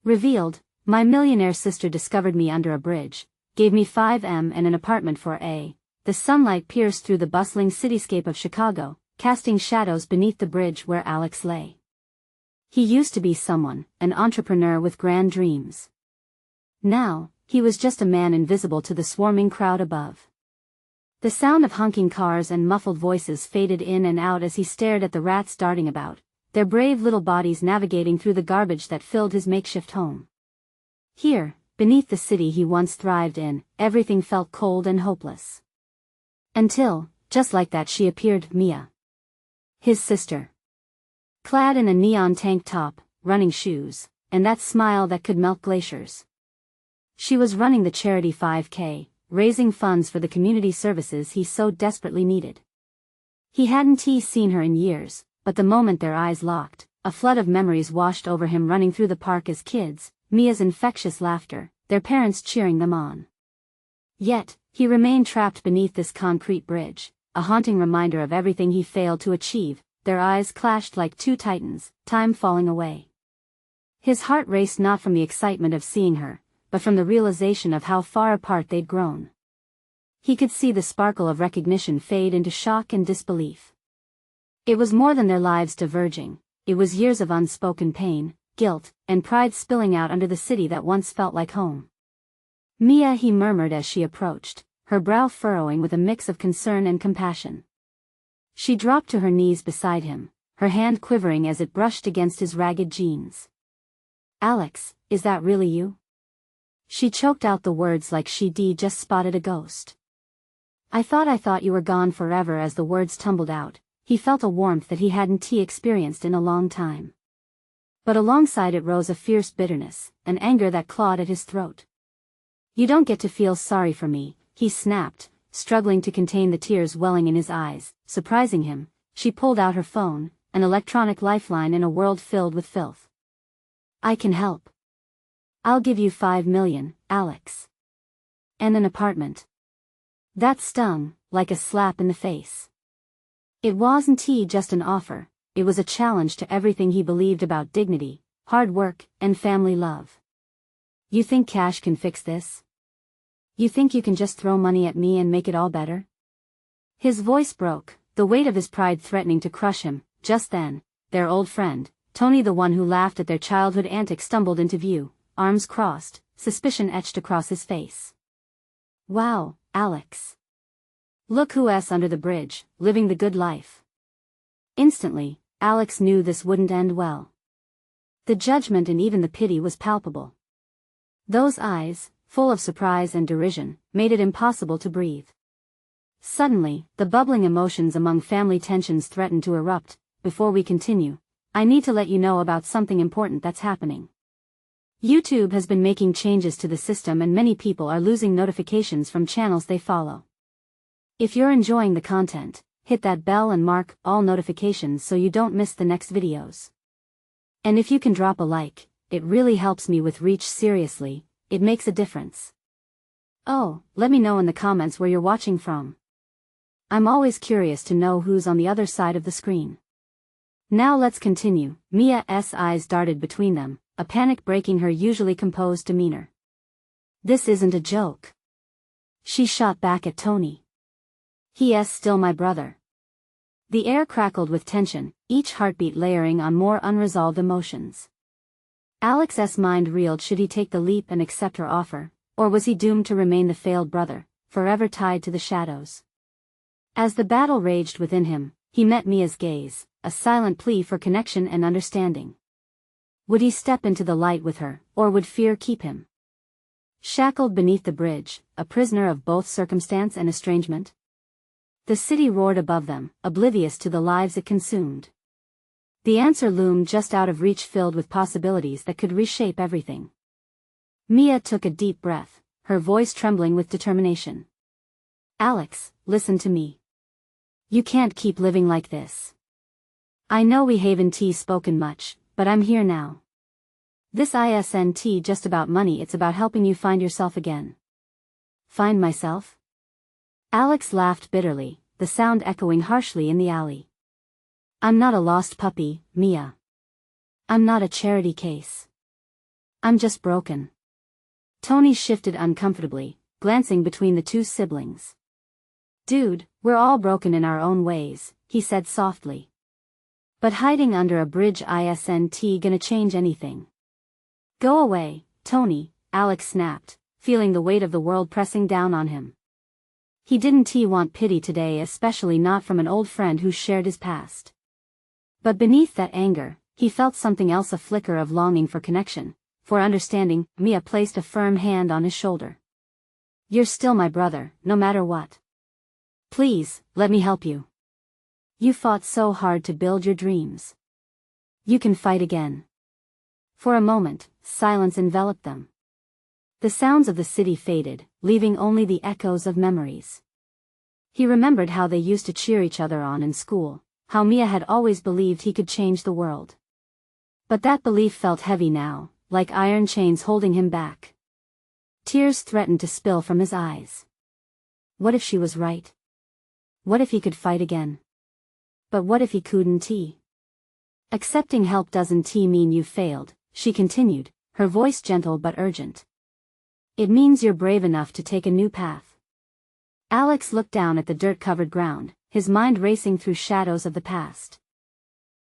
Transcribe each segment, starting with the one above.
Revealed, my millionaire sister discovered me under a bridge, gave me 5M and an apartment for A. The sunlight pierced through the bustling cityscape of Chicago, casting shadows beneath the bridge where Alex lay. He used to be someone, an entrepreneur with grand dreams. Now, he was just a man invisible to the swarming crowd above. The sound of honking cars and muffled voices faded in and out as he stared at the rats darting about, their brave little bodies navigating through the garbage that filled his makeshift home. Here, beneath the city he once thrived in, everything felt cold and hopeless. Until, just like that, she appeared, Mia. His sister. Clad in a neon tank top, running shoes, and that smile that could melt glaciers. She was running the charity 5K, raising funds for the community services he so desperately needed. He hadn't seen her in years, but the moment their eyes locked, a flood of memories washed over him, running through the park as kids, Mia's infectious laughter, their parents cheering them on. Yet, he remained trapped beneath this concrete bridge, a haunting reminder of everything he failed to achieve. Their eyes clashed like two titans, time falling away. His heart raced not from the excitement of seeing her, but from the realization of how far apart they'd grown. He could see the sparkle of recognition fade into shock and disbelief. It was more than their lives diverging, it was years of unspoken pain, guilt, and pride spilling out under the city that once felt like home. Mia, he murmured as she approached, her brow furrowing with a mix of concern and compassion. She dropped to her knees beside him, her hand quivering as it brushed against his ragged jeans. "Alex, is that really you?" She choked out the words like she'd just spotted a ghost. I thought you were gone forever." As the words tumbled out, he felt a warmth that he hadn't experienced in a long time. But alongside it rose a fierce bitterness, an anger that clawed at his throat. "You don't get to feel sorry for me," he snapped, struggling to contain the tears welling in his eyes. Surprising him, she pulled out her phone, an electronic lifeline in a world filled with filth. "I can help. I'll give you 5 million, Alex. And an apartment." That stung, like a slap in the face. It wasn't just an offer, it was a challenge to everything he believed about dignity, hard work, and family love. "You think cash can fix this? You think you can just throw money at me and make it all better?" His voice broke, the weight of his pride threatening to crush him. Just then, their old friend, Tony, the one who laughed at their childhood antics, stumbled into view, arms crossed, suspicion etched across his face. "Wow, Alex. Look who's under the bridge, living the good life." Instantly, Alex knew this wouldn't end well. The judgment and even the pity was palpable. Those eyes, full of surprise and derision, made it impossible to breathe. Suddenly, the bubbling emotions among family tensions threatened to erupt. "Before we continue, I need to let you know about something important that's happening. YouTube has been making changes to the system and many people are losing notifications from channels they follow. If you're enjoying the content, hit that bell and mark all notifications so you don't miss the next videos. And if you can drop a like, it really helps me with reach. Seriously, it makes a difference. Oh, let me know in the comments where you're watching from. I'm always curious to know who's on the other side of the screen." Now let's continue. Mia's eyes darted between them, a panic breaking her usually composed demeanor. "This isn't a joke," she shot back at Tony. "He's still my brother." The air crackled with tension, each heartbeat layering on more unresolved emotions. Alex's mind reeled. Should he take the leap and accept her offer, or was he doomed to remain the failed brother, forever tied to the shadows? As the battle raged within him, he met Mia's gaze, a silent plea for connection and understanding. Would he step into the light with her, or would fear keep him shackled beneath the bridge, a prisoner of both circumstance and estrangement? The city roared above them, oblivious to the lives it consumed. The answer loomed just out of reach, filled with possibilities that could reshape everything. Mia took a deep breath, her voice trembling with determination. "Alex, listen to me. You can't keep living like this. I know we haven't spoken much, but I'm here now. This isn't just about money, it's about helping you find yourself again." "Find myself?" Alex laughed bitterly, the sound echoing harshly in the alley. "I'm not a lost puppy, Mia. I'm not a charity case. I'm just broken. Tony shifted uncomfortably, glancing between the two siblings. Dude, we're all broken in our own ways, he said softly. But hiding under a bridge isn't gonna change anything. Go away, Tony, Alex snapped, feeling the weight of the world pressing down on him. He didn't want pity today, especially not from an old friend who shared his past. But beneath that anger, he felt something else, a flicker of longing for connection, for understanding. Mia placed a firm hand on his shoulder. You're still my brother, no matter what. Please, let me help you. You fought so hard to build your dreams. You can fight again. For a moment, silence enveloped them. The sounds of the city faded, leaving only the echoes of memories. He remembered how they used to cheer each other on in school, how Mia had always believed he could change the world. But that belief felt heavy now, like iron chains holding him back. Tears threatened to spill from his eyes. What if she was right? What if he could fight again? But what if he couldn't? Accepting help doesn't mean you failed, she continued, her voice gentle but urgent. It means you're brave enough to take a new path. Alex looked down at the dirt-covered ground, his mind racing through shadows of the past.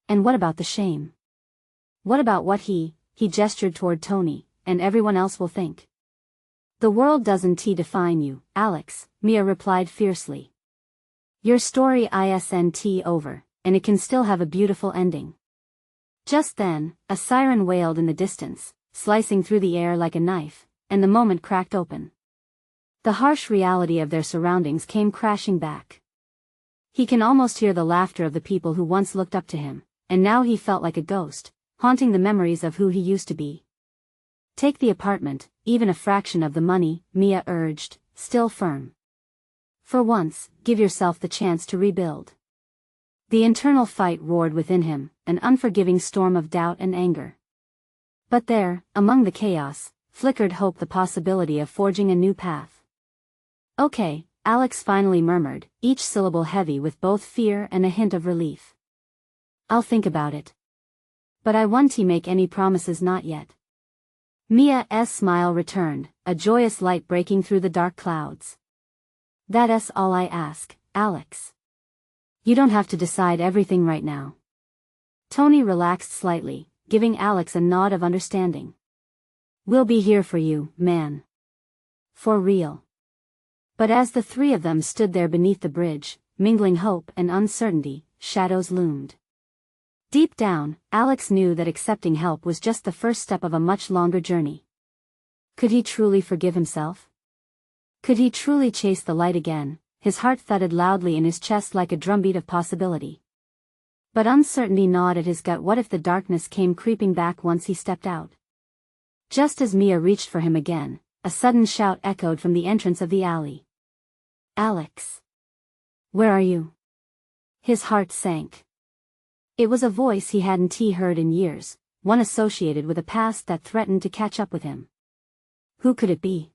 And what about the shame? What about what he gestured toward Tony, and everyone else will think? The world doesn't define you, Alex, Mia replied fiercely. Your story isn't over, and it can still have a beautiful ending. Just then, a siren wailed in the distance, slicing through the air like a knife, and the moment cracked open. The harsh reality of their surroundings came crashing back. He can almost hear the laughter of the people who once looked up to him, and now he felt like a ghost, haunting the memories of who he used to be. Take the apartment, even a fraction of the money, Mia urged, still firm. For once, give yourself the chance to rebuild. The internal fight roared within him, an unforgiving storm of doubt and anger. But there, among the chaos, flickered hope, the possibility of forging a new path. Okay, Alex finally murmured, each syllable heavy with both fear and a hint of relief. I'll think about it. But I won't make any promises, not yet. Mia's smile returned, a joyous light breaking through the dark clouds. That's all I ask, Alex. You don't have to decide everything right now. Tony relaxed slightly, giving Alex a nod of understanding. We'll be here for you, man. For real. But as the three of them stood there beneath the bridge, mingling hope and uncertainty, shadows loomed. Deep down, Alex knew that accepting help was just the first step of a much longer journey. Could he truly forgive himself? Could he truly chase the light again? His heart thudded loudly in his chest like a drumbeat of possibility. But uncertainty gnawed at his gut. What if the darkness came creeping back once he stepped out? Just as Mia reached for him again, a sudden shout echoed from the entrance of the alley. Alex! Where are you? His heart sank. It was a voice he hadn't heard in years, one associated with a past that threatened to catch up with him. Who could it be?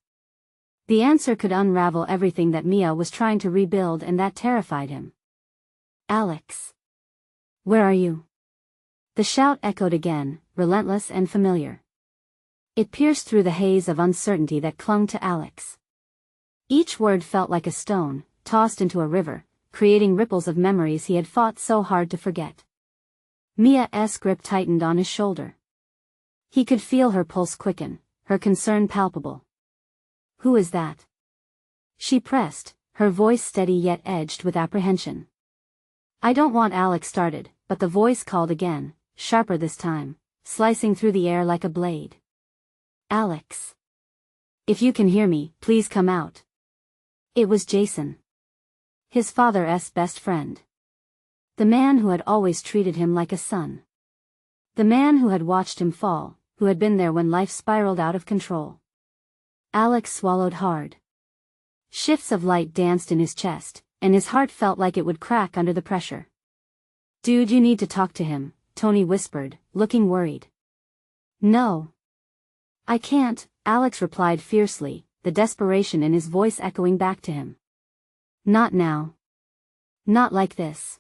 The answer could unravel everything that Mia was trying to rebuild, and that terrified him. Alex! Where are you? The shout echoed again, relentless and familiar. It pierced through the haze of uncertainty that clung to Alex. Each word felt like a stone, tossed into a river, creating ripples of memories he had fought so hard to forget. Mia's grip tightened on his shoulder. He could feel her pulse quicken, her concern palpable. Who is that? She pressed, her voice steady yet edged with apprehension. I don't want. Alex started, but the voice called again, sharper this time, slicing through the air like a blade. Alex! If you can hear me, please come out. It was Jason. His father's best friend. The man who had always treated him like a son. The man who had watched him fall, who had been there when life spiraled out of control. Alex swallowed hard. Shifts of light danced in his chest, and his heart felt like it would crack under the pressure. Dude, you need to talk to him, Tony whispered, looking worried. No. I can't, Alex replied fiercely, the desperation in his voice echoing back to him. Not now. Not like this.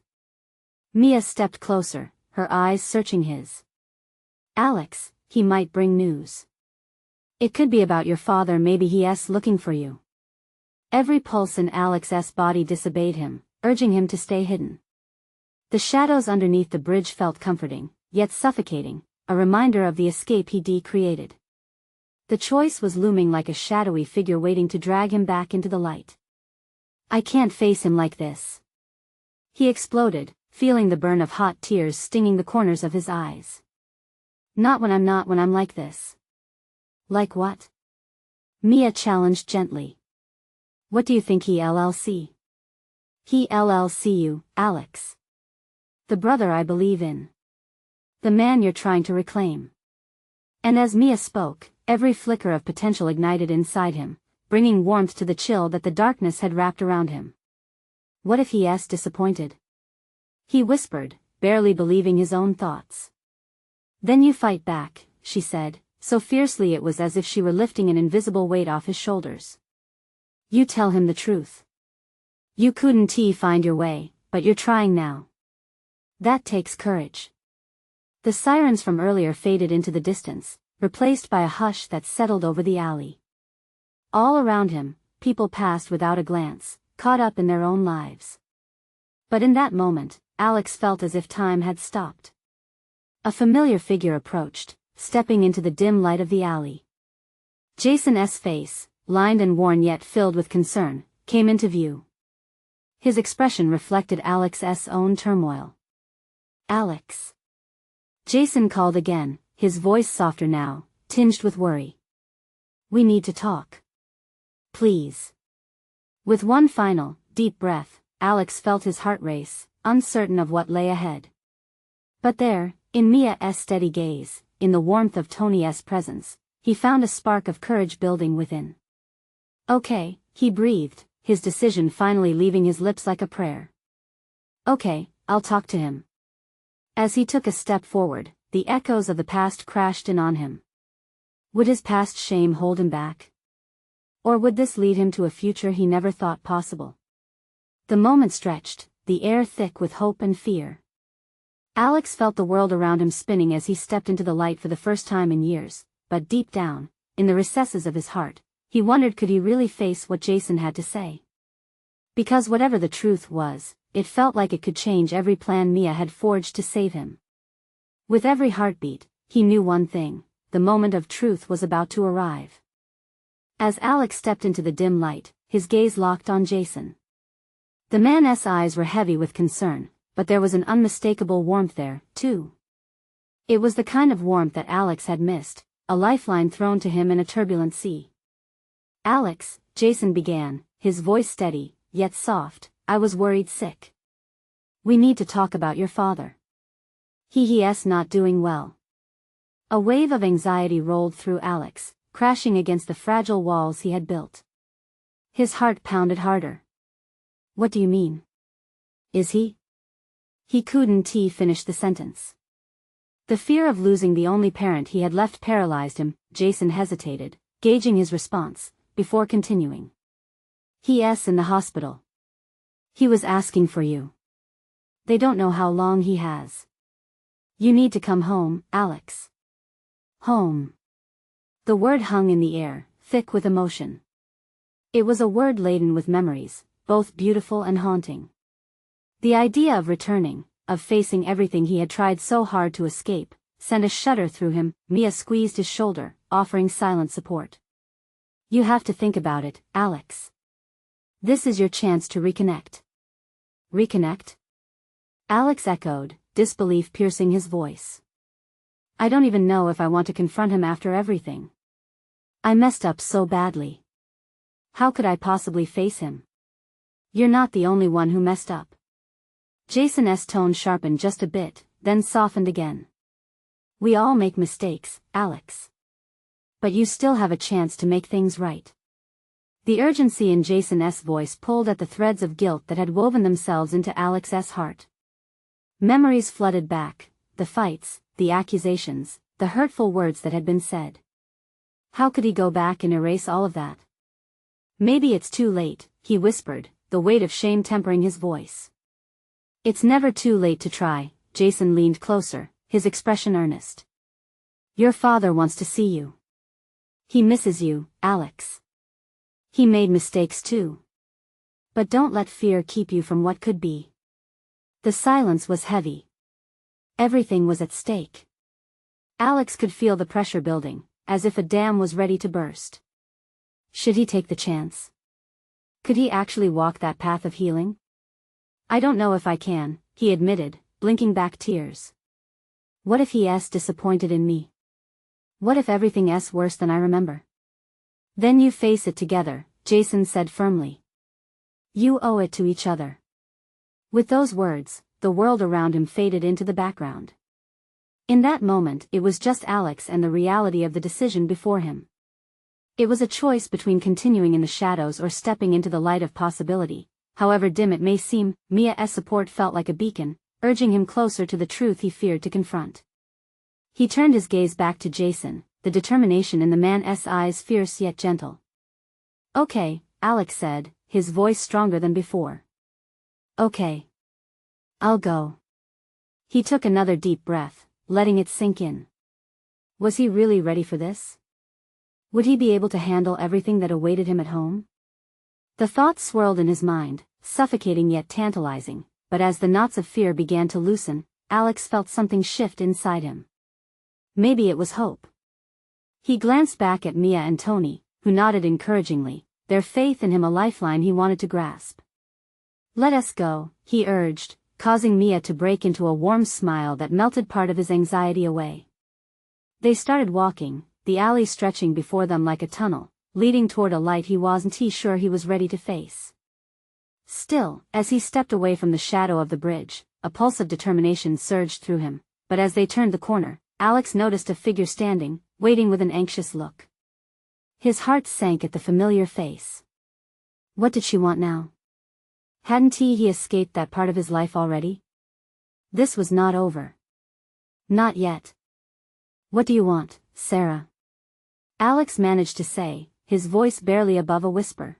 Mia stepped closer, her eyes searching his. Alex, he might bring news. It could be about your father, maybe he's looking for you. Every pulse in Alex's body disobeyed him, urging him to stay hidden. The shadows underneath the bridge felt comforting, yet suffocating, a reminder of the escape he'd created. The choice was looming like a shadowy figure waiting to drag him back into the light. I can't face him like this. He exploded, feeling the burn of hot tears stinging the corners of his eyes. Not when I'm like this. Like what? Mia challenged gently. What do you think he'll see? He'll see you, Alex. The brother I believe in. The man you're trying to reclaim. And as Mia spoke, every flicker of potential ignited inside him, bringing warmth to the chill that the darkness had wrapped around him. What if he's disappointed? He whispered, barely believing his own thoughts. Then you fight back, she said, so fiercely it was as if she were lifting an invisible weight off his shoulders. You tell him the truth. You couldn't find your way, but you're trying now. That takes courage. The sirens from earlier faded into the distance, replaced by a hush that settled over the alley. All around him, people passed without a glance, caught up in their own lives. But in that moment, Alex felt as if time had stopped. A familiar figure approached, stepping into the dim light of the alley. Jason's face, lined and worn yet filled with concern, came into view. His expression reflected Alex's own turmoil. Alex. Jason called again, his voice softer now, tinged with worry. We need to talk. Please. With one final, deep breath, Alex felt his heart race, uncertain of what lay ahead. But there, in Mia's steady gaze, in the warmth of Tony's presence, he found a spark of courage building within. Okay, he breathed, his decision finally leaving his lips like a prayer. Okay, I'll talk to him. As he took a step forward, the echoes of the past crashed in on him. Would his past shame hold him back? Or would this lead him to a future he never thought possible? The moment stretched, the air thick with hope and fear. Alex felt the world around him spinning as he stepped into the light for the first time in years, but deep down, in the recesses of his heart, he wondered could he really face what Jason had to say. Because whatever the truth was, it felt like it could change every plan Mia had forged to save him. With every heartbeat, he knew one thing, the moment of truth was about to arrive. As Alex stepped into the dim light, his gaze locked on Jason. The man's eyes were heavy with concern, but there was an unmistakable warmth there, too. It was the kind of warmth that Alex had missed, a lifeline thrown to him in a turbulent sea. Alex, Jason began, his voice steady, yet soft, I was worried sick. We need to talk about your father. He's not doing well. A wave of anxiety rolled through Alex, crashing against the fragile walls he had built. His heart pounded harder. What do you mean? Is he? He couldn't finish the sentence. The fear of losing the only parent he had left paralyzed him. Jason hesitated, gauging his response, before continuing. He's in the hospital. He was asking for you. They don't know how long he has. You need to come home, Alex. Home. The word hung in the air, thick with emotion. It was a word laden with memories, both beautiful and haunting. The idea of returning, of facing everything he had tried so hard to escape, sent a shudder through him. Mia squeezed his shoulder, offering silent support. You have to think about it, Alex. This is your chance to reconnect. Reconnect? Alex echoed, disbelief piercing his voice. I don't even know if I want to confront him after everything. I messed up so badly. How could I possibly face him? You're not the only one who messed up. Jason's tone sharpened just a bit, then softened again. We all make mistakes, Alex. But you still have a chance to make things right. The urgency in Jason's voice pulled at the threads of guilt that had woven themselves into Alex's heart. Memories flooded back, the fights, the accusations, the hurtful words that had been said. How could he go back and erase all of that? Maybe it's too late, he whispered, the weight of shame tempering his voice. It's never too late to try. Jason leaned closer, his expression earnest. Your father wants to see you. He misses you, Alex. He made mistakes too. But don't let fear keep you from what could be. The silence was heavy. Everything was at stake. Alex could feel the pressure building, as if a dam was ready to burst. Should he take the chance? Could he actually walk that path of healing? I don't know if I can, he admitted, blinking back tears. What if he's disappointed in me? What if everything's worse than I remember? Then you face it together, Jason said firmly. You owe it to each other. With those words, the world around him faded into the background. In that moment, it was just Alex and the reality of the decision before him. It was a choice between continuing in the shadows or stepping into the light of possibility. However dim it may seem, Mia's support felt like a beacon, urging him closer to the truth he feared to confront. He turned his gaze back to Jason, the determination in the man's eyes fierce yet gentle. Okay, Alex said, his voice stronger than before. Okay. I'll go. He took another deep breath, letting it sink in. Was he really ready for this? Would he be able to handle everything that awaited him at home? The thoughts swirled in his mind, suffocating yet tantalizing, but as the knots of fear began to loosen, Alex felt something shift inside him. Maybe it was hope. He glanced back at Mia and Tony, who nodded encouragingly, their faith in him a lifeline he wanted to grasp. Let us go, he urged, causing Mia to break into a warm smile that melted part of his anxiety away. They started walking, the alley stretching before them like a tunnel, leading toward a light he wasn't sure he was ready to face. Still, as he stepped away from the shadow of the bridge, a pulse of determination surged through him, but as they turned the corner, Alex noticed a figure standing, waiting with an anxious look. His heart sank at the familiar face. What did she want now? Hadn't he escaped that part of his life already? This was not over. Not yet. What do you want, Sarah? Alex managed to say, his voice barely above a whisper.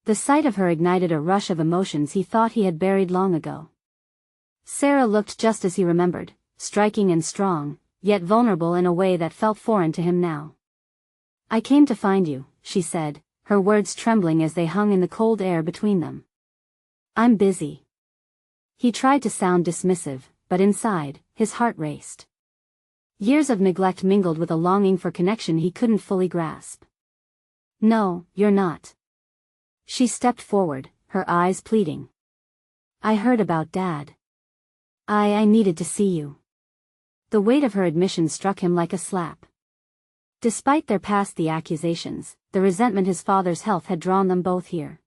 The sight of her ignited a rush of emotions he thought he had buried long ago. Sarah looked just as he remembered, striking and strong, yet vulnerable in a way that felt foreign to him now. I came to find you, she said, her words trembling as they hung in the cold air between them. I'm busy. He tried to sound dismissive, but inside, his heart raced. Years of neglect mingled with a longing for connection he couldn't fully grasp. No, you're not. She stepped forward, her eyes pleading. I heard about Dad. I needed to see you. The weight of her admission struck him like a slap. Despite their past the accusations, the resentment his father's health had drawn them both here.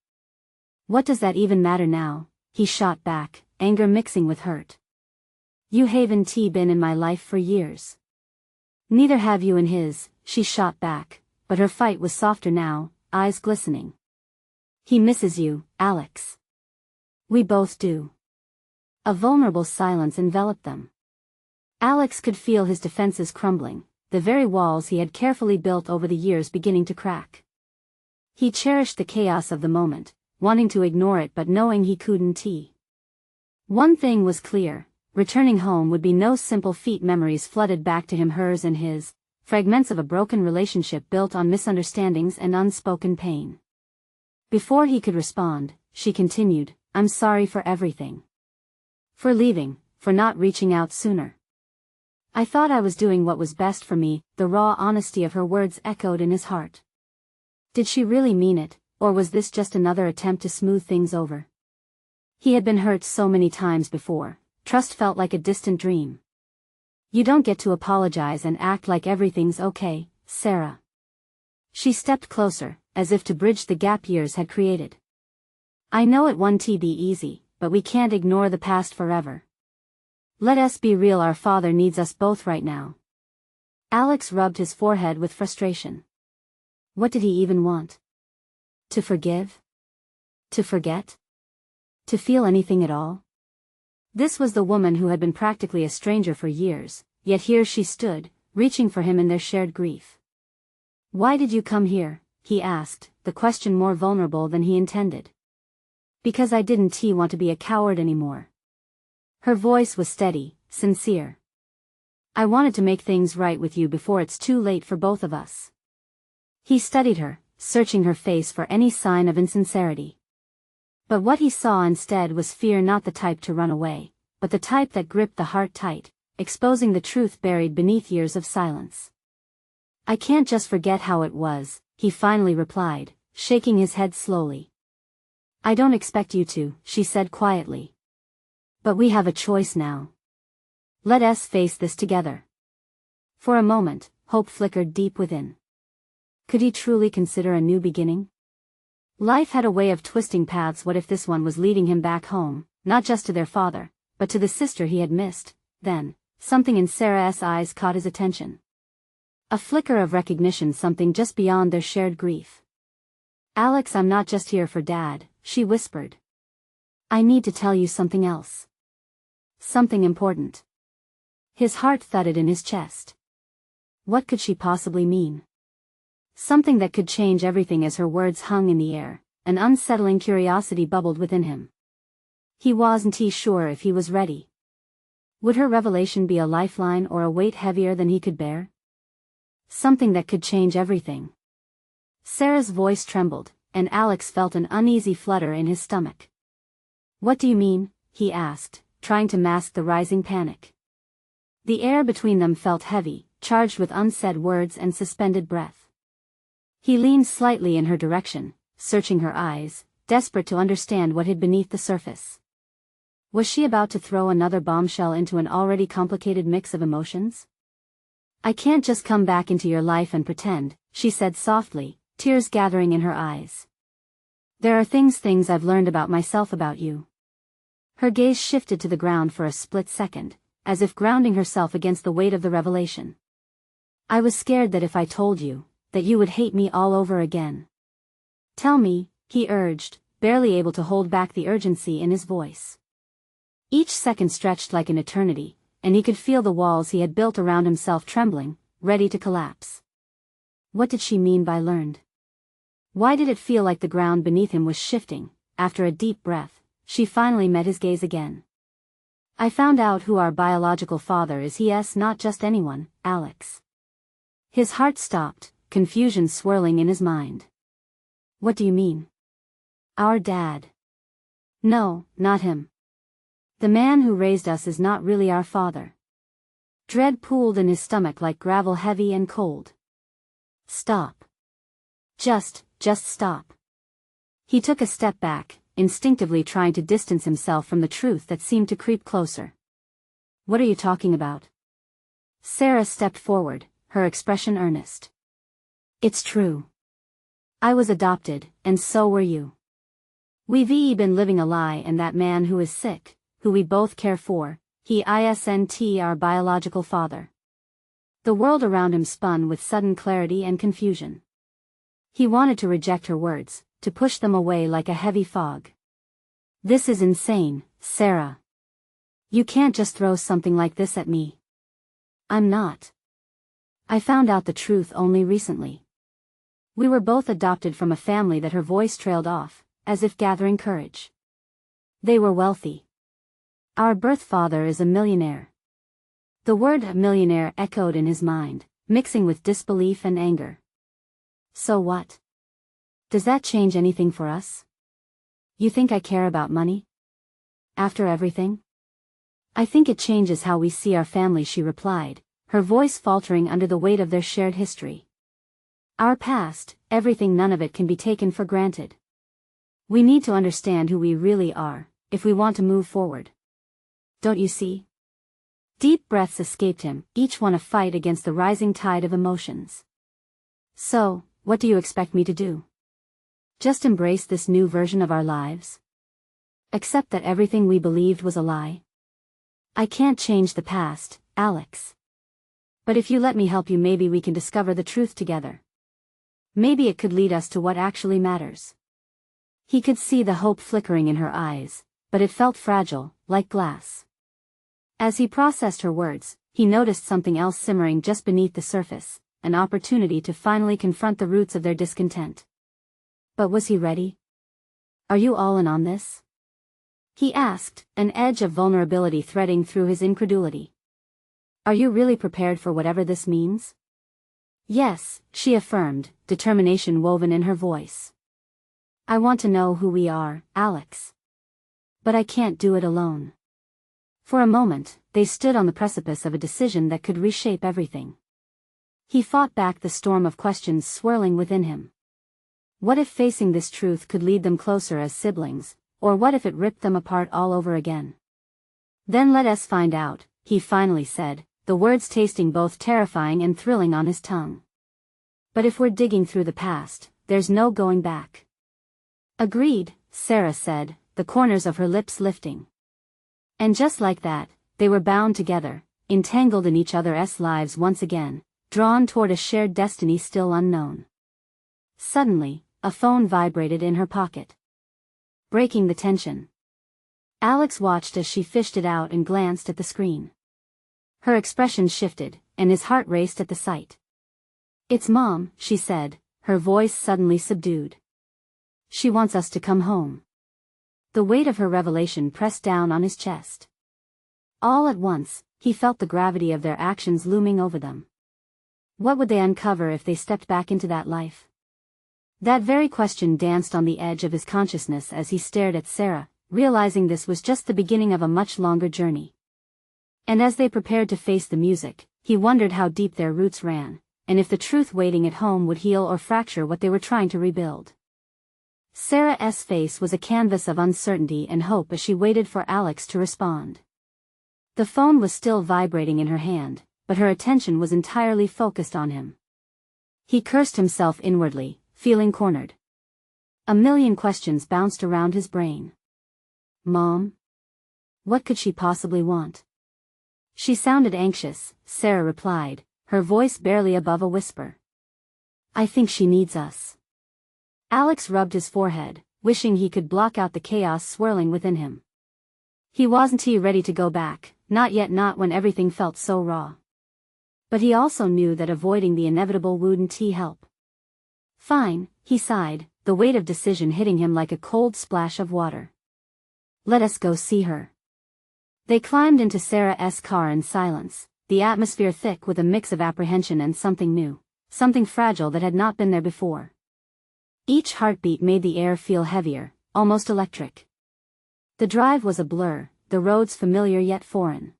What does that even matter now? He shot back, anger mixing with hurt. You haven't been in my life for years. Neither have you in his, she shot back, but her fight was softer now, eyes glistening. He misses you, Alex. We both do. A vulnerable silence enveloped them. Alex could feel his defenses crumbling, the very walls he had carefully built over the years beginning to crack. He cherished the chaos of the moment, wanting to ignore it but knowing he couldn't. One thing was clear, returning home would be no simple feat. Memories flooded back to him, hers and his, fragments of a broken relationship built on misunderstandings and unspoken pain. Before he could respond, she continued, I'm sorry for everything. For leaving, for not reaching out sooner. I thought I was doing what was best for me. The raw honesty of her words echoed in his heart. Did she really mean it, or was this just another attempt to smooth things over? He had been hurt so many times before, trust felt like a distant dream. You don't get to apologize and act like everything's okay, Sarah. She stepped closer, as if to bridge the gap years had created. I know it won't be easy, but we can't ignore the past forever. Let us be real, our father needs us both right now. Alex rubbed his forehead with frustration. What did he even want? To forgive? To forget? To feel anything at all? This was the woman who had been practically a stranger for years, yet here she stood, reaching for him in their shared grief. Why did you come here? He asked, the question more vulnerable than he intended. Because I didn't want to be a coward anymore. Her voice was steady, sincere. I wanted to make things right with you before it's too late for both of us. He studied her, searching her face for any sign of insincerity. But what he saw instead was fear, not the type to run away, but the type that gripped the heart tight, exposing the truth buried beneath years of silence. "I can't just forget how it was," he finally replied, shaking his head slowly. "I don't expect you to," she said quietly. "But we have a choice now. Let us face this together." For a moment, hope flickered deep within. Could he truly consider a new beginning? Life had a way of twisting paths. What if this one was leading him back home, not just to their father, but to the sister he had missed? Then, something in Sarah's eyes caught his attention. A flicker of recognition, something just beyond their shared grief. "Alex, I'm not just here for Dad," she whispered. "I need to tell you something else. Something important." His heart thudded in his chest. What could she possibly mean? Something that could change everything. As her words hung in the air, an unsettling curiosity bubbled within him. He wasn't sure if he was ready. Would her revelation be a lifeline or a weight heavier than he could bear? Something that could change everything. Sarah's voice trembled, and Alex felt an uneasy flutter in his stomach. "What do you mean?" he asked, trying to mask the rising panic. The air between them felt heavy, charged with unsaid words and suspended breath. He leaned slightly in her direction, searching her eyes, desperate to understand what hid beneath the surface. Was she about to throw another bombshell into an already complicated mix of emotions? "I can't just come back into your life and pretend," she said softly, tears gathering in her eyes. "There are things I've learned about myself, about you." Her gaze shifted to the ground for a split second, as if grounding herself against the weight of the revelation. "I was scared that if I told you, that you would hate me all over again." "Tell me," he urged, barely able to hold back the urgency in his voice. Each second stretched like an eternity, and he could feel the walls he had built around himself trembling, ready to collapse. What did she mean by learned? Why did it feel like the ground beneath him was shifting? After a deep breath, she finally met his gaze again. "I found out who our biological father is. He's not just anyone, Alex." His heart stopped, confusion swirling in his mind. "What do you mean?" "Our dad." "No, not him. The man who raised us is not really our father." Dread pooled in his stomach like gravel, heavy and cold. "Stop. Just stop." He took a step back, instinctively trying to distance himself from the truth that seemed to creep closer. "What are you talking about?" Sarah stepped forward, her expression earnest. "It's true. I was adopted, and so were you. We've been living a lie, and that man who is sick, who we both care for, he isn't our biological father." The world around him spun with sudden clarity and confusion. He wanted to reject her words, to push them away like a heavy fog. "This is insane, Sarah. You can't just throw something like this at me." "I'm not. I found out the truth only recently. We were both adopted from a family that." Her voice trailed off, as if gathering courage. "They were wealthy. Our birth father is a millionaire." The word millionaire echoed in his mind, mixing with disbelief and anger. "So what? Does that change anything for us? You think I care about money? After everything?" "I think it changes how we see our family," she replied, her voice faltering under the weight of their shared history. "Our past, everything, none of it can be taken for granted. We need to understand who we really are, if we want to move forward. Don't you see?" Deep breaths escaped him, each one a fight against the rising tide of emotions. "So, what do you expect me to do? Just embrace this new version of our lives? Accept that everything we believed was a lie? I can't change the past, Alex. But if you let me help you, maybe we can discover the truth together. Maybe it could lead us to what actually matters." He could see the hope flickering in her eyes, but it felt fragile, like glass. As he processed her words, he noticed something else simmering just beneath the surface, an opportunity to finally confront the roots of their discontent. But was he ready? "Are you all in on this?" he asked, an edge of vulnerability threading through his incredulity. "Are you really prepared for whatever this means?" Yes, she affirmed, determination woven in her voice. I want to know who we are, Alex. But I can't do it alone. For a moment, they stood on the precipice of a decision that could reshape everything. He fought back the storm of questions swirling within him. What if facing this truth could lead them closer as siblings, or what if it ripped them apart all over again? Then let us find out, he finally said, the words tasting both terrifying and thrilling on his tongue. But if we're digging through the past, there's no going back. Agreed, Sarah said, the corners of her lips lifting. And just like that, they were bound together, entangled in each other's lives once again, drawn toward a shared destiny still unknown. Suddenly, a phone vibrated in her pocket. Breaking the tension. Alex watched as she fished it out and glanced at the screen. Her expression shifted, and his heart raced at the sight. It's Mom, she said, her voice suddenly subdued. She wants us to come home. The weight of her revelation pressed down on his chest. All at once, he felt the gravity of their actions looming over them. What would they uncover if they stepped back into that life? That very question danced on the edge of his consciousness as he stared at Sarah, realizing this was just the beginning of a much longer journey. And as they prepared to face the music, he wondered how deep their roots ran, and if the truth waiting at home would heal or fracture what they were trying to rebuild. Sarah's face was a canvas of uncertainty and hope as she waited for Alex to respond. The phone was still vibrating in her hand, but her attention was entirely focused on him. He cursed himself inwardly, feeling cornered. A million questions bounced around his brain. Mom? What could she possibly want? She sounded anxious, Sarah replied, her voice barely above a whisper. I think she needs us. Alex rubbed his forehead, wishing he could block out the chaos swirling within him. He wasn't ready to go back, not yet, not when everything felt so raw. But he also knew that avoiding the inevitable wouldn't help. Fine, he sighed, the weight of decision hitting him like a cold splash of water. Let us go see her. They climbed into Sarah's car in silence, the atmosphere thick with a mix of apprehension and something new, something fragile that had not been there before. Each heartbeat made the air feel heavier, almost electric. The drive was a blur, the roads familiar yet foreign.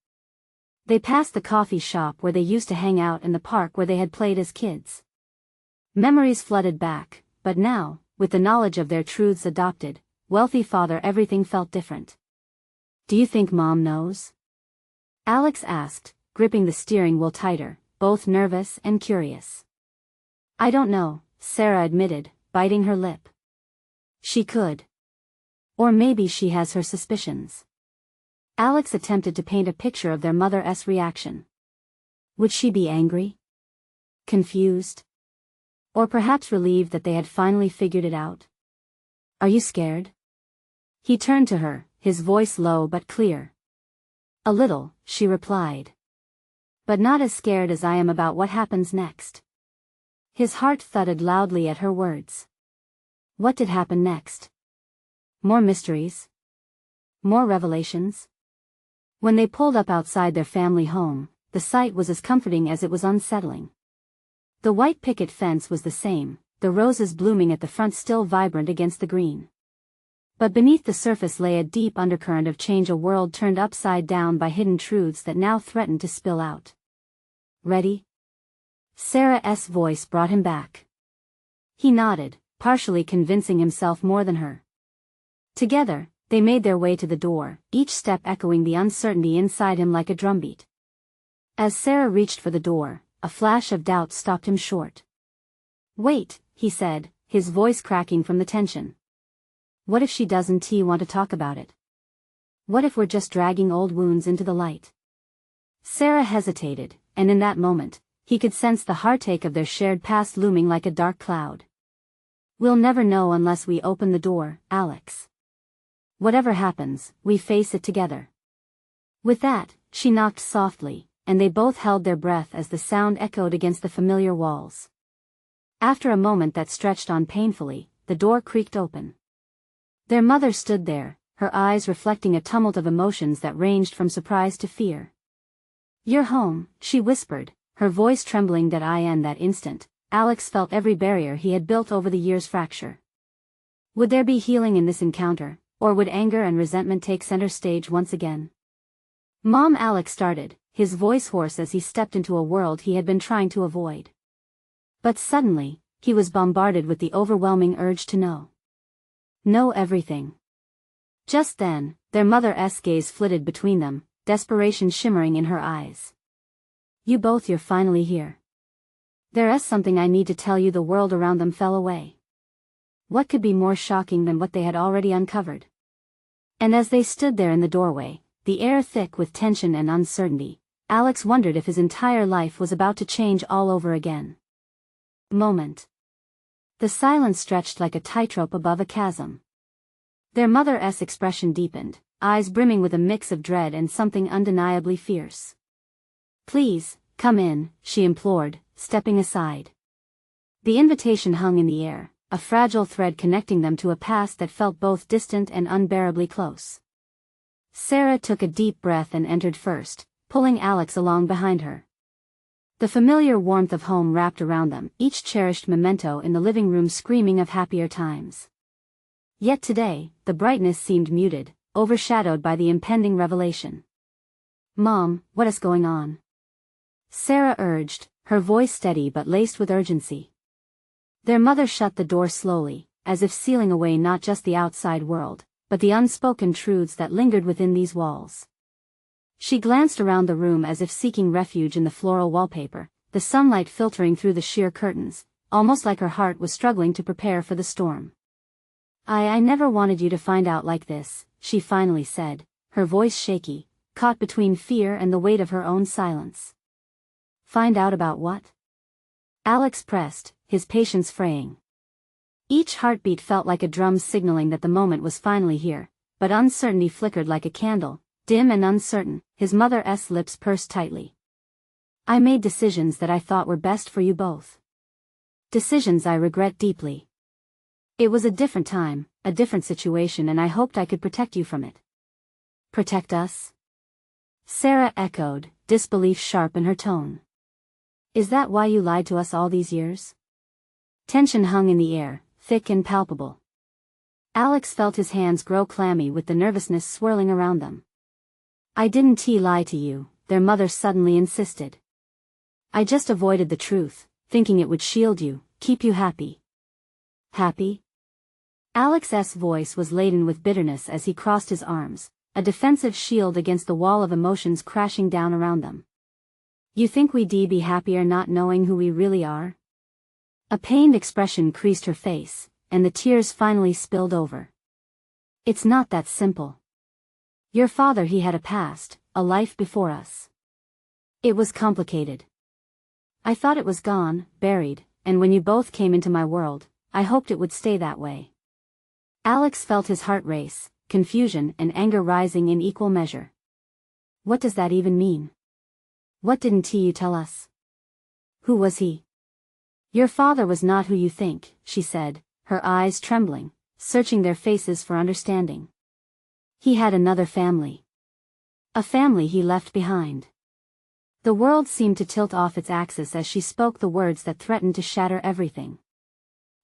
They passed the coffee shop where they used to hang out and the park where they had played as kids. Memories flooded back, but now, with the knowledge of their truths adopted, wealthy father, everything felt different. Do you think Mom knows? Alex asked, gripping the steering wheel tighter, both nervous and curious. I don't know, Sarah admitted, biting her lip. She could. Or maybe she has her suspicions. Alex attempted to paint a picture of their mother's reaction. Would she be angry? Confused? Or perhaps relieved that they had finally figured it out? Are you scared? He turned to her, his voice low but clear. A little, she replied. But not as scared as I am about what happens next. His heart thudded loudly at her words. What did happen next? More mysteries? More revelations? When they pulled up outside their family home, the sight was as comforting as it was unsettling. The white picket fence was the same, the roses blooming at the front still vibrant against the green. But beneath the surface lay a deep undercurrent of change, a world turned upside down by hidden truths that now threatened to spill out. Ready? Sarah's voice brought him back. He nodded, partially convincing himself more than her. Together, they made their way to the door, each step echoing the uncertainty inside him like a drumbeat. As Sarah reached for the door, a flash of doubt stopped him short. Wait, he said, his voice cracking from the tension. What if she doesn't want to talk about it? What if we're just dragging old wounds into the light? Sarah hesitated, and in that moment, he could sense the heartache of their shared past looming like a dark cloud. We'll never know unless we open the door, Alex. Whatever happens, we face it together. With that, she knocked softly, and they both held their breath as the sound echoed against the familiar walls. After a moment that stretched on painfully, the door creaked open. Their mother stood there, her eyes reflecting a tumult of emotions that ranged from surprise to fear. You're home, she whispered, her voice trembling that instant, Alex felt every barrier he had built over the years fracture. Would there be healing in this encounter, or would anger and resentment take center stage once again? Mom, Alex started, his voice hoarse as he stepped into a world he had been trying to avoid. But suddenly, he was bombarded with the overwhelming urge to know. Know everything. Just then, their mother's gaze flitted between them, desperation shimmering in her eyes. You're finally here. There's something I need to tell you. The world around them fell away. What could be more shocking than what they had already uncovered? And as they stood there in the doorway, the air thick with tension and uncertainty, Alex wondered if his entire life was about to change all over again. Moment. The silence stretched like a tightrope above a chasm. Their mother's expression deepened, eyes brimming with a mix of dread and something undeniably fierce. Please, come in, she implored, stepping aside. The invitation hung in the air, a fragile thread connecting them to a past that felt both distant and unbearably close. Sarah took a deep breath and entered first, pulling Alex along behind her. The familiar warmth of home wrapped around them, each cherished memento in the living room screaming of happier times. Yet today, the brightness seemed muted, overshadowed by the impending revelation. Mom, what is going on? Sarah urged, her voice steady but laced with urgency. Their mother shut the door slowly, as if sealing away not just the outside world, but the unspoken truths that lingered within these walls. She glanced around the room as if seeking refuge in the floral wallpaper, the sunlight filtering through the sheer curtains, almost like her heart was struggling to prepare for the storm. I never wanted you to find out like this, she finally said, her voice shaky, caught between fear and the weight of her own silence. Find out about what? Alex pressed, his patience fraying. Each heartbeat felt like a drum signaling that the moment was finally here, but uncertainty flickered like a candle, dim and uncertain, his mother's lips pursed tightly. I made decisions that I thought were best for you both. Decisions I regret deeply. It was a different time, a different situation, and I hoped I could protect you from it. Protect us? Sarah echoed, disbelief sharp in her tone. Is that why you lied to us all these years? Tension hung in the air, thick and palpable. Alex felt his hands grow clammy with the nervousness swirling around them. I didn't lie to you, their mother suddenly insisted. I just avoided the truth, thinking it would shield you, keep you happy. Happy? Alex's voice was laden with bitterness as he crossed his arms, a defensive shield against the wall of emotions crashing down around them. You think we'd be happier not knowing who we really are? A pained expression creased her face, and the tears finally spilled over. It's not that simple. Your father, he had a past, a life before us. It was complicated. I thought it was gone, buried, and when you both came into my world, I hoped it would stay that way. Alex felt his heart race, confusion and anger rising in equal measure. What does that even mean? What didn't you tell us? Who was he? Your father was not who you think, she said, her eyes trembling, searching their faces for understanding. He had another family. A family he left behind. The world seemed to tilt off its axis as she spoke the words that threatened to shatter everything.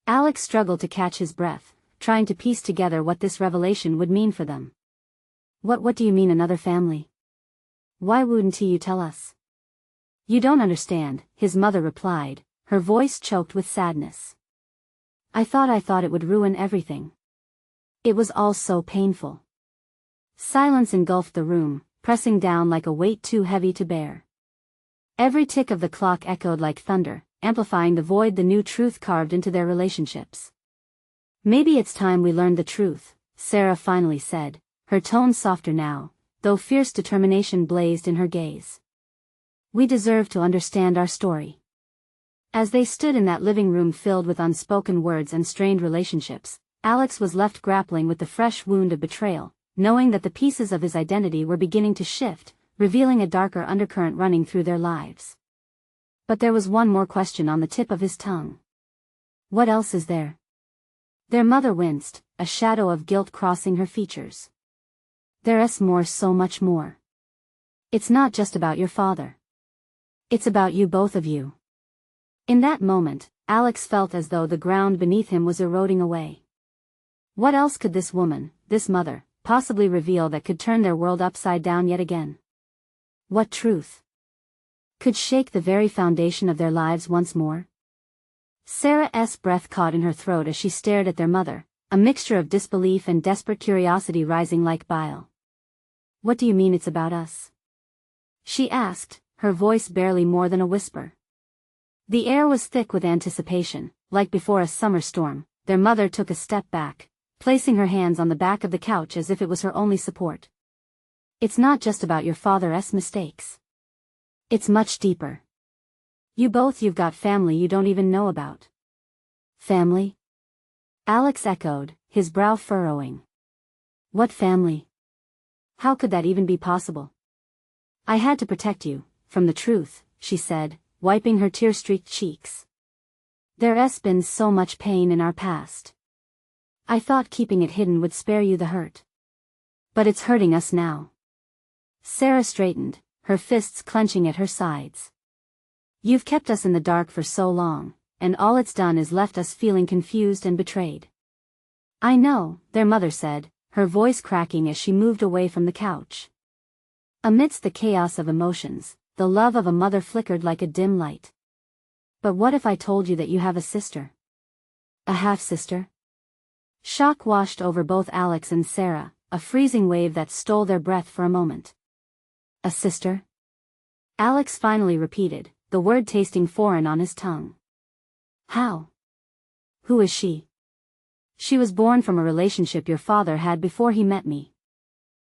Alex struggled to catch his breath, trying to piece together what this revelation would mean for them. What do you mean, another family? Why wouldn't you tell us? You don't understand, his mother replied, her voice choked with sadness. I thought it would ruin everything. It was all so painful. Silence engulfed the room, pressing down like a weight too heavy to bear. Every tick of the clock echoed like thunder, amplifying the void the new truth carved into their relationships. Maybe it's time we learned the truth, Sarah finally said, her tone softer now, though fierce determination blazed in her gaze. We deserve to understand our story. As they stood in that living room filled with unspoken words and strained relationships, Alex was left grappling with the fresh wound of betrayal, knowing that the pieces of his identity were beginning to shift, revealing a darker undercurrent running through their lives. But there was one more question on the tip of his tongue. What else is there? Their mother winced, a shadow of guilt crossing her features. There's more, so much more. It's not just about your father. It's about you, both of you. In that moment, Alex felt as though the ground beneath him was eroding away. What else could this woman, this mother, possibly reveal that could turn their world upside down yet again? What truth could shake the very foundation of their lives once more? Sarah's breath caught in her throat as she stared at their mother, a mixture of disbelief and desperate curiosity rising like bile. What do you mean it's about us? She asked, her voice barely more than a whisper. The air was thick with anticipation, like before a summer storm. Their mother took a step back, placing her hands on the back of the couch as if it was her only support. It's not just about your father's mistakes. It's much deeper. You've got family you don't even know about. Family? Alex echoed, his brow furrowing. What family? How could that even be possible? I had to protect you from the truth, she said, wiping her tear-streaked cheeks. There's been so much pain in our past. I thought keeping it hidden would spare you the hurt. But it's hurting us now. Sarah straightened, her fists clenching at her sides. You've kept us in the dark for so long, and all it's done is left us feeling confused and betrayed. I know, their mother said, her voice cracking as she moved away from the couch. Amidst the chaos of emotions, the love of a mother flickered like a dim light. But what if I told you that you have a sister? A half-sister? Shock washed over both Alex and Sarah, a freezing wave that stole their breath for a moment. A sister? Alex finally repeated, the word tasting foreign on his tongue. How? Who is she? She was born from a relationship your father had before he met me.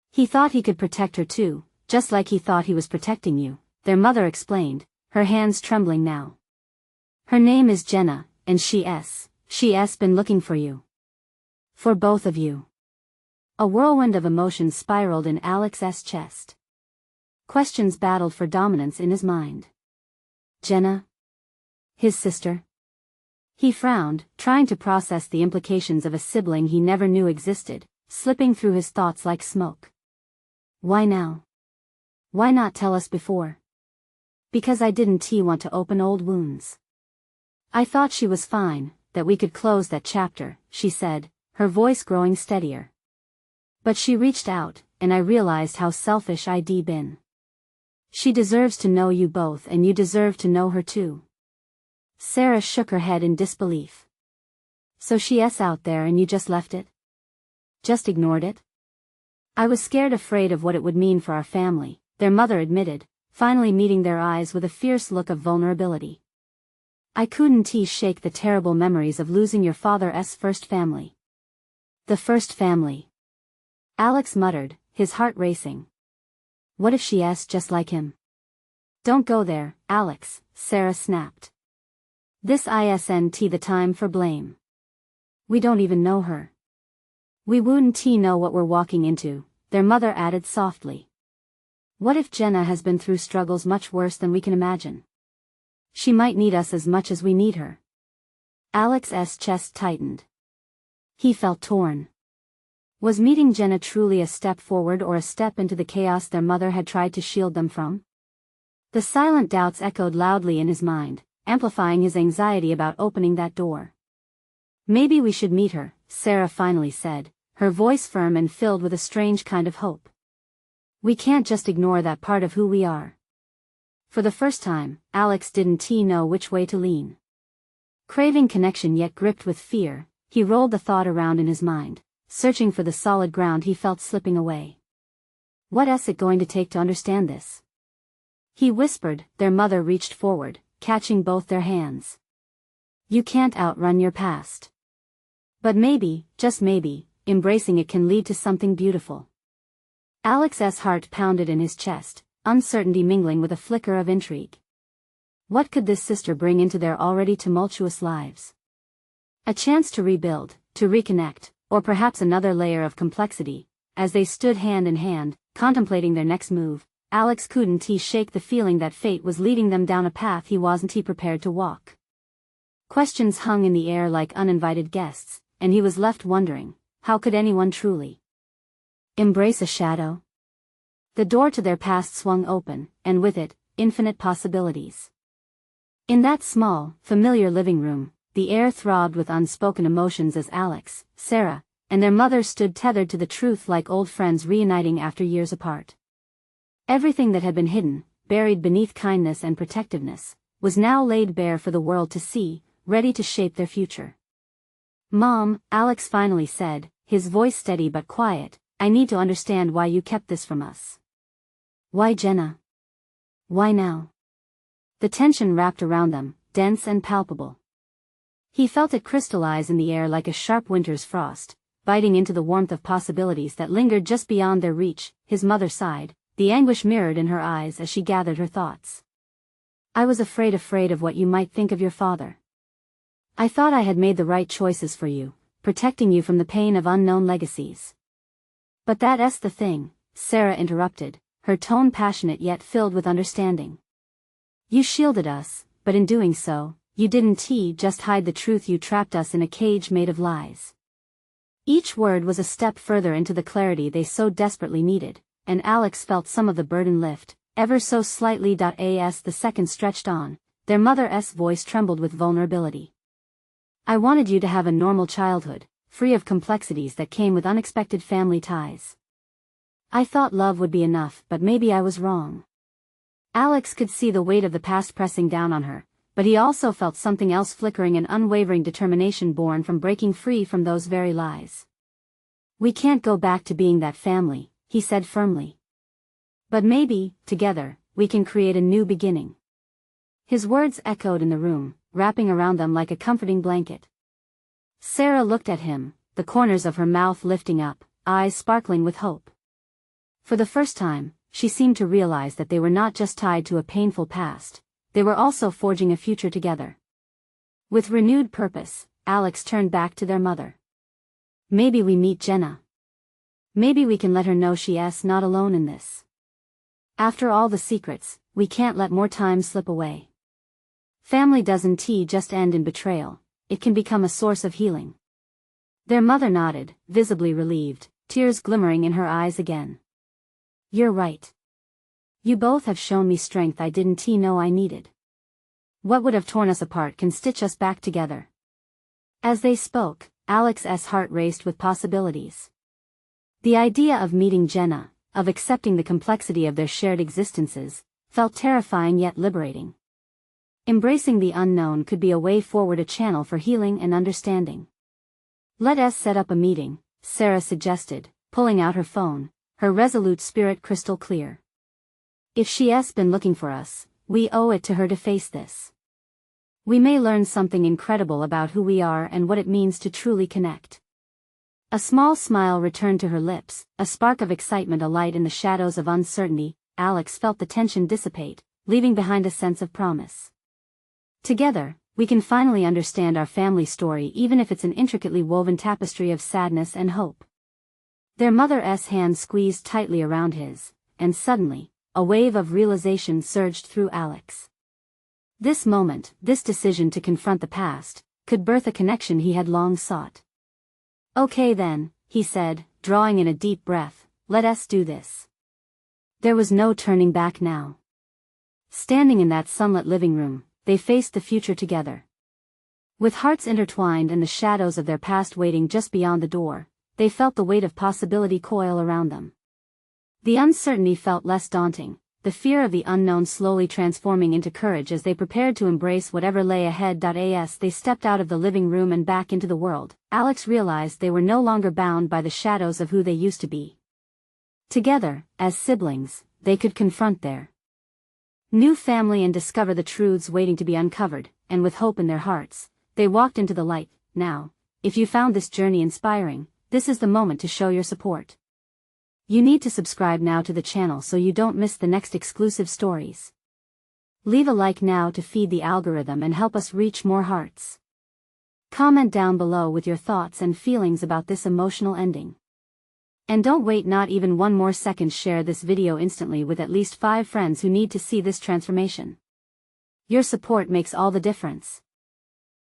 He thought he could protect her too, just like he thought he was protecting you, their mother explained, her hands trembling now. Her name is Jenna, and she's been looking for you. For both of you. A whirlwind of emotions spiraled in Alex's chest. Questions battled for dominance in his mind. Jenna? His sister? He frowned, trying to process the implications of a sibling he never knew existed, slipping through his thoughts like smoke. Why now? Why not tell us before? Because I didn't want to open old wounds. I thought she was fine, that we could close that chapter, she said, her voice growing steadier. But she reached out, and I realized how selfish I'd been. She deserves to know you both, and you deserve to know her too. Sarah shook her head in disbelief. So she's out there and you just left it? Just ignored it? I was scared, afraid of what it would mean for our family, their mother admitted, finally meeting their eyes with a fierce look of vulnerability. I couldn't shake the terrible memories of losing your father's first family. The first family. Alex muttered, his heart racing. What if she's just like him? Don't go there, Alex, Sarah snapped. This isn't the time for blame. We don't even know her. We wouldn't know what we're walking into, their mother added softly. What if Jenna has been through struggles much worse than we can imagine? She might need us as much as we need her. Alex's chest tightened. He felt torn. Was meeting Jenna truly a step forward or a step into the chaos their mother had tried to shield them from? The silent doubts echoed loudly in his mind, amplifying his anxiety about opening that door. Maybe we should meet her, Sarah finally said, her voice firm and filled with a strange kind of hope. We can't just ignore that part of who we are. For the first time, Alex didn't know which way to lean. Craving connection yet gripped with fear, he rolled the thought around in his mind, searching for the solid ground he felt slipping away. What's it going to take to understand this? He whispered. Their mother reached forward, catching both their hands. You can't outrun your past. But maybe, just maybe, embracing it can lead to something beautiful. Alex's heart pounded in his chest, uncertainty mingling with a flicker of intrigue. What could this sister bring into their already tumultuous lives? A chance to rebuild, to reconnect, or perhaps another layer of complexity. As they stood hand in hand, contemplating their next move, Alex couldn't shake the feeling that fate was leading them down a path he wasn't prepared to walk. Questions hung in the air like uninvited guests, and he was left wondering, how could anyone truly embrace a shadow? The door to their past swung open, and with it, infinite possibilities. In that small, familiar living room, the air throbbed with unspoken emotions as Alex, Sarah, and their mother stood tethered to the truth like old friends reuniting after years apart. Everything that had been hidden, buried beneath kindness and protectiveness, was now laid bare for the world to see, ready to shape their future. "Mom," Alex finally said, his voice steady but quiet, "I need to understand why you kept this from us." "Why, Jenna? Why now?" The tension wrapped around them, dense and palpable. He felt it crystallize in the air like a sharp winter's frost, biting into the warmth of possibilities that lingered just beyond their reach. His mother sighed, the anguish mirrored in her eyes as she gathered her thoughts. "I was afraid of what you might think of your father. I thought I had made the right choices for you, protecting you from the pain of unknown legacies." "But that's the thing," Sarah interrupted, her tone passionate yet filled with understanding. "You shielded us, but in doing so, you didn't just hide the truth. You trapped us in a cage made of lies." Each word was a step further into the clarity they so desperately needed, and Alex felt some of the burden lift, ever so slightly. As the seconds stretched on, their mother's voice trembled with vulnerability. "I wanted you to have a normal childhood, free of complexities that came with unexpected family ties. I thought love would be enough, but maybe I was wrong." Alex could see the weight of the past pressing down on her, but he also felt something else flickering, an unwavering determination born from breaking free from those very lies. "We can't go back to being that family," he said firmly. "But maybe, together, we can create a new beginning." His words echoed in the room, wrapping around them like a comforting blanket. Sarah looked at him, the corners of her mouth lifting up, eyes sparkling with hope. For the first time, she seemed to realize that they were not just tied to a painful past, they were also forging a future together. With renewed purpose, Alex turned back to their mother. "Maybe we meet Jenna. Maybe we can let her know she's not alone in this. After all the secrets, we can't let more time slip away. Family doesn't just end in betrayal, it can become a source of healing." Their mother nodded, visibly relieved, tears glimmering in her eyes again. "You're right. You both have shown me strength I didn't know I needed. What would have torn us apart can stitch us back together." As they spoke, Alex's heart raced with possibilities. The idea of meeting Jenna, of accepting the complexity of their shared existences, felt terrifying yet liberating. Embracing the unknown could be a way forward, a channel for healing and understanding. "Let us set up a meeting," Sarah suggested, pulling out her phone, her resolute spirit crystal clear. "If she's been looking for us, we owe it to her to face this. We may learn something incredible about who we are and what it means to truly connect." A small smile returned to her lips, a spark of excitement alight in the shadows of uncertainty. Alex felt the tension dissipate, leaving behind a sense of promise. "Together, we can finally understand our family story, even if it's an intricately woven tapestry of sadness and hope." Their mother's hand squeezed tightly around his, and suddenly, a wave of realization surged through Alex. This moment, this decision to confront the past, could birth a connection he had long sought. "Okay then," he said, drawing in a deep breath, "let us do this." There was no turning back now. Standing in that sunlit living room, they faced the future together. With hearts intertwined and the shadows of their past waiting just beyond the door, they felt the weight of possibility coil around them. The uncertainty felt less daunting, the fear of the unknown slowly transforming into courage as they prepared to embrace whatever lay ahead. As they stepped out of the living room and back into the world, Alex realized they were no longer bound by the shadows of who they used to be. Together, as siblings, they could confront their new family and discover the truths waiting to be uncovered, and with hope in their hearts, they walked into the light. Now, if you found this journey inspiring, this is the moment to show your support. You need to subscribe now to the channel so you don't miss the next exclusive stories. Leave a like now to feed the algorithm and help us reach more hearts. Comment down below with your thoughts and feelings about this emotional ending. And don't wait not even one more second, share this video instantly with at least 5 friends who need to see this transformation. Your support makes all the difference.